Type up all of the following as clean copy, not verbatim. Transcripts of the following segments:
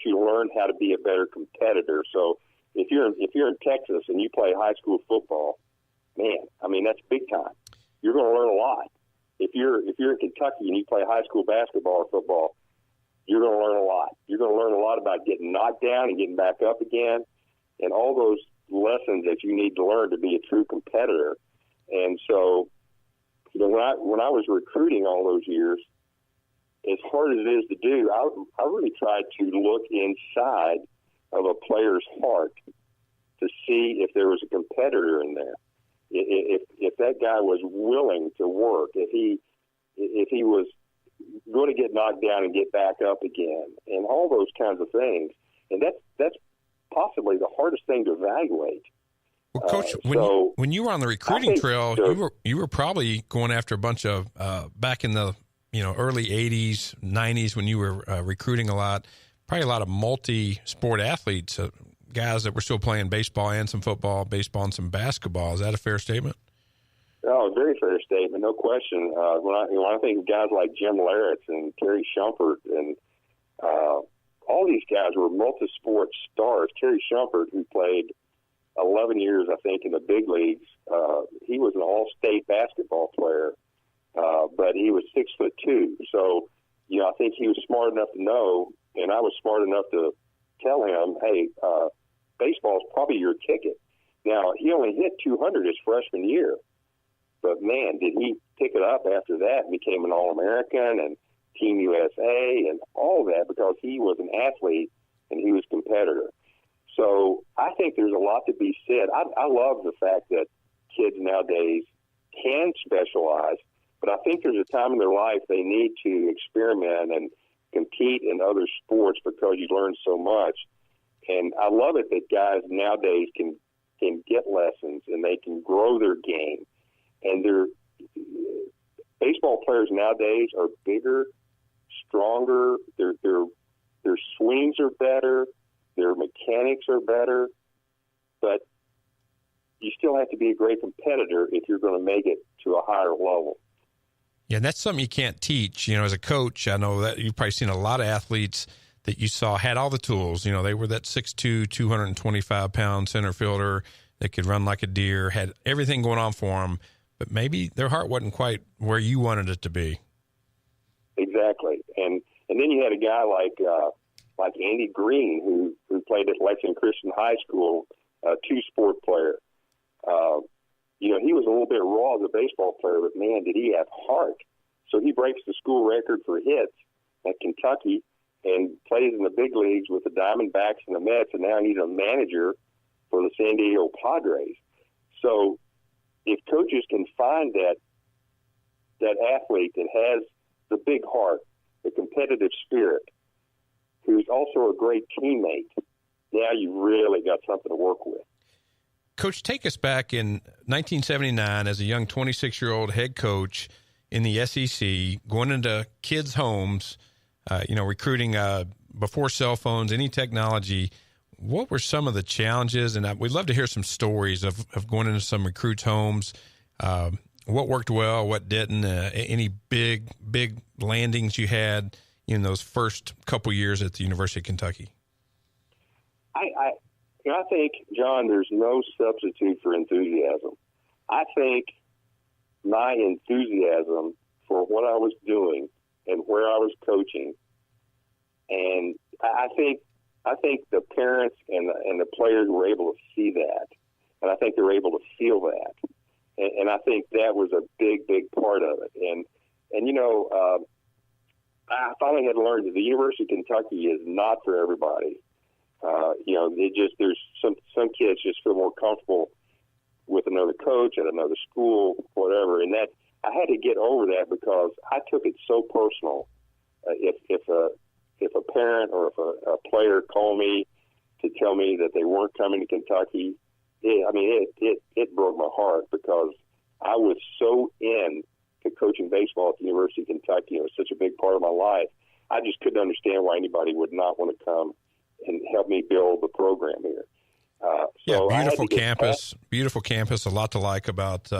you learn how to be a better competitor. So if you're in Texas and you play high school football, man, I mean, that's big time. You're going to learn a lot. If you're in Kentucky and you play high school basketball or football, you're going to learn a lot. You're going to learn a lot about getting knocked down and getting back up again, and all those lessons that you need to learn to be a true competitor. And so, you know, when I was recruiting all those years, as hard as it is to do, I really tried to look inside of a player's heart to see if there was a competitor in there. If that guy was willing to work, if he was going to get knocked down and get back up again, and all those kinds of things. And that's possibly the hardest thing to evaluate. Well, Coach, when you were on the recruiting trail, you were probably going after a bunch of back in the early 80s, 90s when you were recruiting a lot, probably a lot of multi-sport athletes, guys that were still playing baseball and some football, baseball and some basketball. Is that a fair statement? Oh, very fair statement, no question. When I think of guys like Jim Larritz and Terry Shumpert and all these guys were multi-sport stars. Terry Shumpert, who played 11 years, I think, in the big leagues, he was an all-state basketball player, but he was 6'2". So, I think he was smart enough to know, and I was smart enough to tell him, hey, baseball's probably your ticket. Now, he only hit 200 his freshman year, but, man, did he pick it up after that and became an All-American and Team USA and all that because he was an athlete and he was a competitor. So I think there's a lot to be said. I love the fact that kids nowadays can specialize, but I think there's a time in their life they need to experiment and compete in other sports because you learn so much. And I love it that guys nowadays can get lessons and they can grow their game. And baseball players nowadays are bigger, stronger. Their swings are better. Their mechanics are better. But you still have to be a great competitor if you're going to make it to a higher level. Yeah, and that's something you can't teach. As a coach, I know that you've probably seen a lot of athletes that you saw had all the tools. They were that 6'2", 225-pound center fielder that could run like a deer, had everything going on for them, but maybe their heart wasn't quite where you wanted it to be. Exactly. And then you had a guy like Andy Green, who played at Lexington Christian High School, a two-sport player. He was a little bit raw as a baseball player, but, man, did he have heart. So he breaks the school record for hits at Kentucky and plays in the big leagues with the Diamondbacks and the Mets, and now he's a manager for the San Diego Padres. So if coaches can find that athlete that has the big heart, the competitive spirit, who's also a great teammate, now you've really got something to work with. Coach, take us back in 1979 as a young 26-year-old head coach in the SEC, going into kids' homes, recruiting before cell phones, any technology. What were some of the challenges? And we'd love to hear some stories of going into some recruits' homes. What worked well, what didn't? Any big landings you had in those first couple years at the University of Kentucky? I think, John, there's no substitute for enthusiasm. I think my enthusiasm for what I was doing and where I was coaching, and I think the parents and the players were able to see that, and I think they were able to feel that, and I think that was a big part of it. And I finally had to learn that the University of Kentucky is not for everybody. There's some kids just feel more comfortable with another coach at another school, whatever. And that I had to get over that because I took it so personal. If a parent or if a player called me to tell me that they weren't coming to Kentucky, it broke my heart because I was so into coaching baseball at the University of Kentucky. It was such a big part of my life. I just couldn't understand why anybody would not want to come and help me build the program here. Beautiful campus, a lot to like about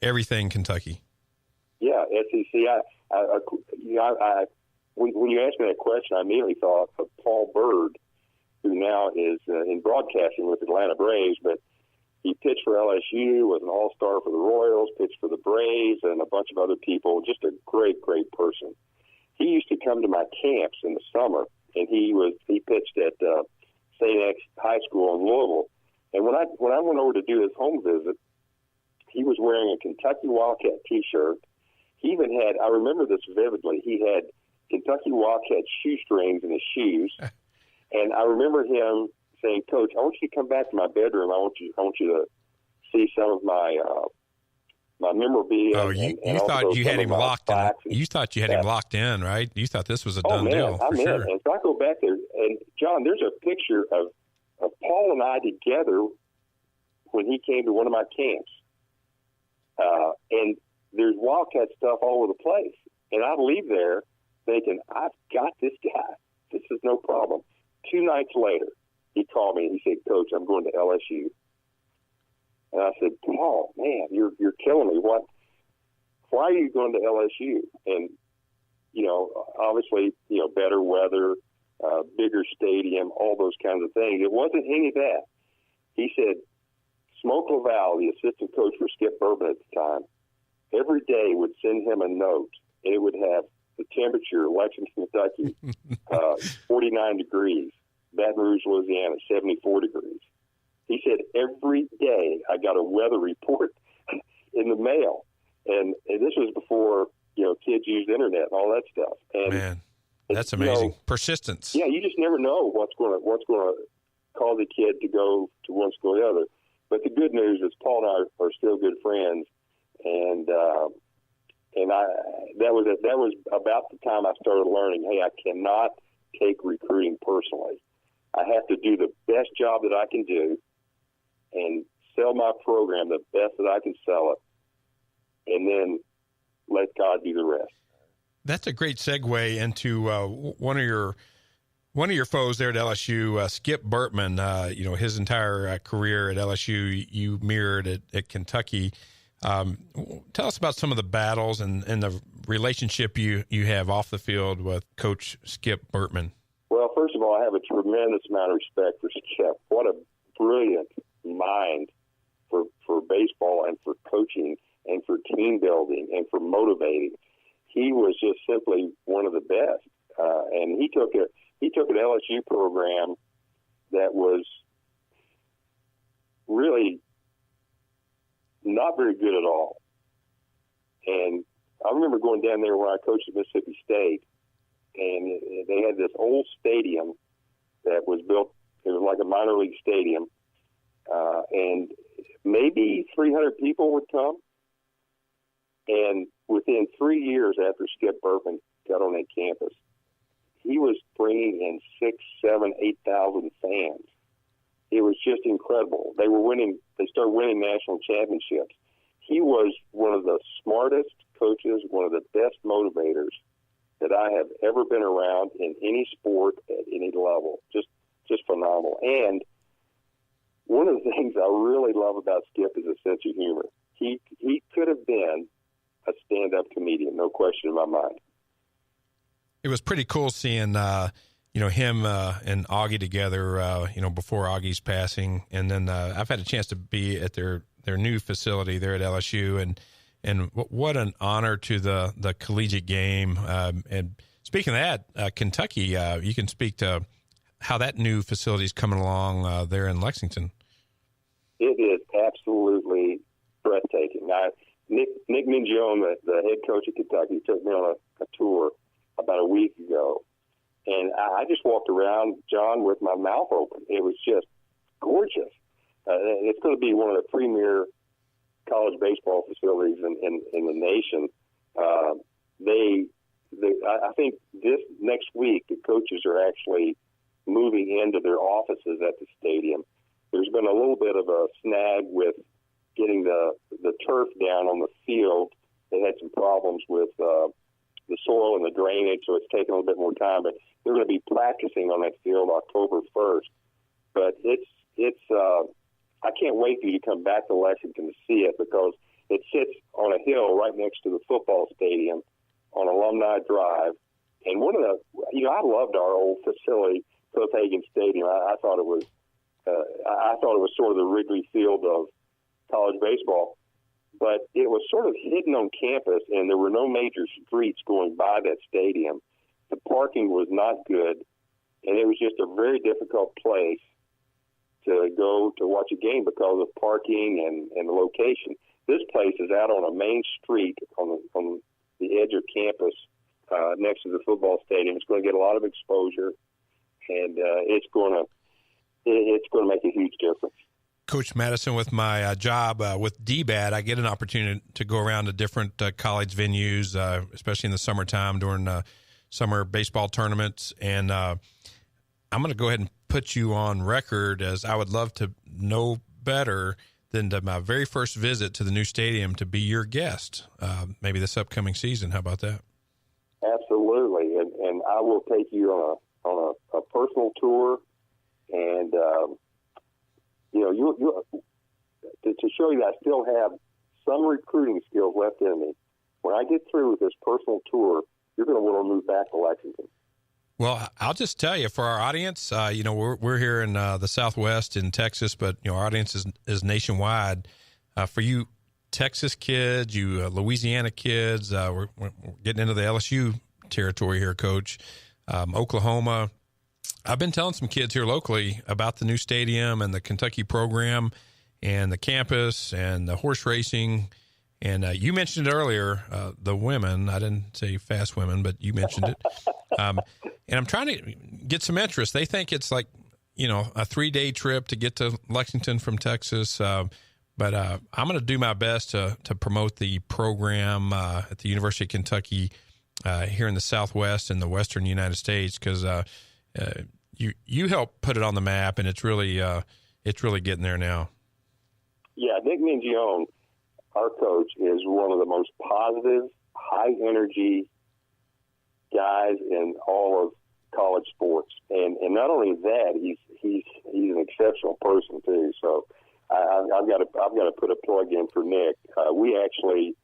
everything Kentucky. Yeah, SEC. when you asked me that question, I immediately thought of Paul Byrd, who now is in broadcasting with Atlanta Braves, but he pitched for LSU, was an all-star for the Royals, pitched for the Braves, and a bunch of other people. Just a great, great person. He used to come to my camps in the summer, and he pitched at St. X High School in Louisville. And when I went over to do his home visit, he was wearing a Kentucky Wildcat T-shirt. He even had, I remember this vividly, he had Kentucky Wildcat shoestrings in his shoes. And I remember him saying, "Coach, I want you to come back to my bedroom. I want you to see some of my memorabilia." Oh, you thought you had him locked in. You thought you had him locked in, right? You thought this was a done deal. I'm sure. in. And so I go back there, and John, there's a picture of Paul and I together when he came to one of my camps. And there's Wildcat stuff all over the place. And I leave there thinking, I've got this guy. This is no problem. 2 nights later, he called me and he said, "Coach, I'm going to LSU." And I said, "Paul, man, you're killing me. Why are you going to LSU?" And, obviously, better weather, bigger stadium, all those kinds of things. It wasn't any of that. He said, Smoke Laval, the assistant coach for Skip Bourbon at the time, every day would send him a note, and it would have the temperature, Lexington, Kentucky, 49 degrees, Baton Rouge, Louisiana, 74 degrees. He said every day I got a weather report in the mail, and this was before kids used the internet and all that stuff. And man, that's amazing. Persistence. Yeah, you just never know what's going to cause a kid to go to one school or the other. But the good news is Paul and I are still good friends, and that was about the time I started learning, hey, I cannot take recruiting personally. I have to do the best job that I can do and sell my program the best that I can sell it, and then let God do the rest. That's a great segue into one of your foes there at LSU, Skip Burtman. His entire career at LSU, you mirrored at Kentucky. Tell us about some of the battles and the relationship you have off the field with Coach Skip Burtman. Well, first of all, I have a tremendous amount of respect for Skip. What a brilliant mind for baseball and for coaching and for team building and for motivating. He was just simply one of the best. And he took an LSU program that was really not very good at all. And I remember going down there when I coached at Mississippi State, and they had this old stadium that was built. It was like a minor league stadium, and maybe 300 people would come. And within 3 years after Skip Burtman got on that campus, he was bringing in 6,000, 7,000, 8,000 fans. It was just incredible. They started winning national championships. He was one of the smartest coaches, one of the best motivators that I have ever been around in any sport at any level. Just phenomenal. And one of the things I really love about Skip is a sense of humor. He could have been a stand-up comedian, no question in my mind. It was pretty cool seeing, him and Augie together, before Augie's passing. And then I've had a chance to be at their new facility there at LSU. And what an honor to the collegiate game. And speaking of that, Kentucky, you can speak to how that new facility is coming along there in Lexington. It is absolutely breathtaking. Nick Mingione, the head coach of Kentucky, took me on a tour about a week ago. And I just walked around, John, with my mouth open. It was just gorgeous. It's going to be one of the premier college baseball facilities in the nation. I think this next week, the coaches are actually moving into their offices at the stadium. There's been a little bit of a snag with getting the turf down on the field. They had some problems with the soil and the drainage, so it's taken a little bit more time. But they're going to be practicing on that field October 1st. But it's I can't wait for you to come back to Lexington to see it, because it sits on a hill right next to the football stadium on Alumni Drive, And one of the, I loved our old facility, Copenhagen Stadium. I thought it was, sort of the Wrigley Field of college baseball, but it was sort of hidden on campus, and there were no major streets going by that stadium. The parking was not good, and it was just a very difficult place to go to watch a game because of parking and the location. This place is out on a main street on the edge of campus next to the football stadium. It's going to get a lot of exposure, and it's going to make a huge difference. Coach Madison, with my job with DBAT, I get an opportunity to go around to different college venues, especially in the summertime during summer baseball tournaments. And I'm going to go ahead and put you on record, as I would love to know better than my very first visit to the new stadium to be your guest, maybe this upcoming season. How about that? Absolutely, and I will take you on a personal tour, and you to show you that I still have some recruiting skills left in me. When I get through with this personal tour, you're going to want to move back to Lexington. Well, I'll just tell you, for our audience, we're here in the Southwest in Texas, but our audience is nationwide. For you Texas kids, you Louisiana kids, we're getting into the LSU territory here, Coach. Oklahoma. I've been telling some kids here locally about the new stadium and the Kentucky program and the campus and the horse racing. And you mentioned it earlier, the women. I didn't say fast women, but you mentioned it. And I'm trying to get some interest. They think it's like, a 3-day trip to get to Lexington from Texas. But I'm going to do my best to promote the program at the University of Kentucky here in the Southwest and the Western United States, because you helped put it on the map, and it's really getting there now. Yeah, Nick Mingione, our coach, is one of the most positive, high-energy guys in all of college sports. And not only that, he's an exceptional person, too. So I've got to put a plug in for Nick. We actually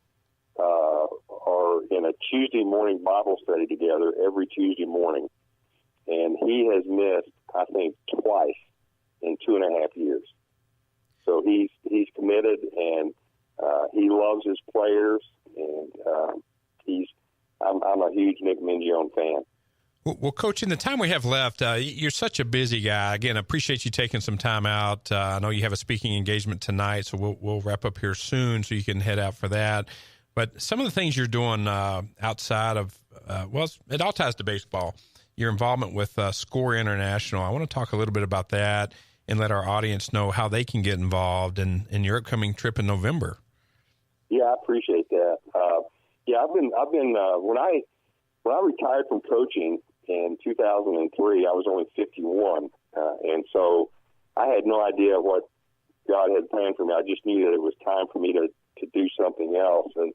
are in a Tuesday morning Bible study together every Tuesday morning. And he has missed, I think, twice in 2.5 years. So he's committed, and he loves his players, and I'm a huge Nick Mingione fan. Well, Coach, in the time we have left, you're such a busy guy. Again, I appreciate you taking some time out. I know you have a speaking engagement tonight, so we'll wrap up here soon so you can head out for that. But some of the things you're doing outside of, it all ties to baseball. Your involvement with SCORE International. I want to talk a little bit about that and let our audience know how they can get involved in your upcoming trip in November. Yeah, I appreciate that. I've been when I retired from coaching in 2003, I was only 51, and so I had no idea what God had planned for me. I just knew that it was time for me to do something else, and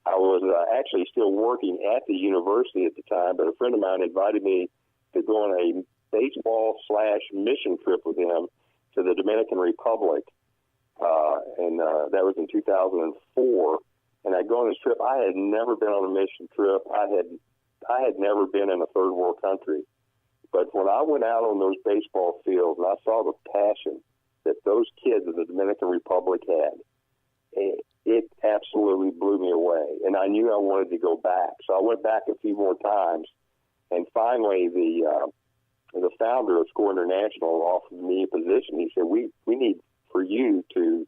I was actually still working at the university at the time, but a friend of mine invited me to go on a baseball/mission trip with him to the Dominican Republic, and that was in 2004. And I go on this trip. I had never been on a mission trip. I had never been in a third world country. But when I went out on those baseball fields and I saw the passion that those kids in the Dominican Republic had, it absolutely blew me away. And I knew I wanted to go back. So I went back a few more times. And finally, the founder of SCORE International offered me a position. He said, we need for you to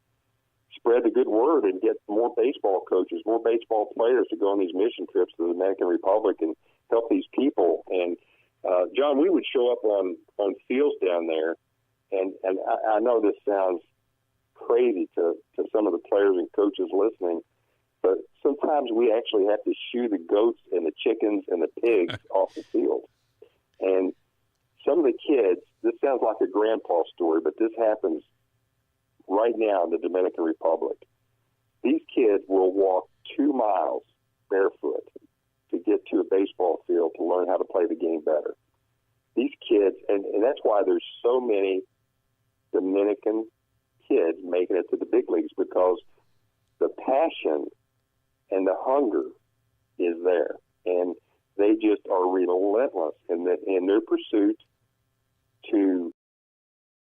spread the good word and get more baseball coaches, more baseball players to go on these mission trips to the Dominican Republic and help these people. And, John, we would show up on fields down there. And I know this sounds crazy to some of the players and coaches listening, but sometimes we actually have to shoo the goats and the chickens and the pigs off the field. And some of the kids, this sounds like a grandpa story, but this happens right now in the Dominican Republic. These kids will walk 2 miles barefoot to get to a baseball field to learn how to play the game better. These kids, and that's why there's so many Dominican kids making it to the big leagues, because the passion and the hunger is there. And they just are relentless in their pursuit to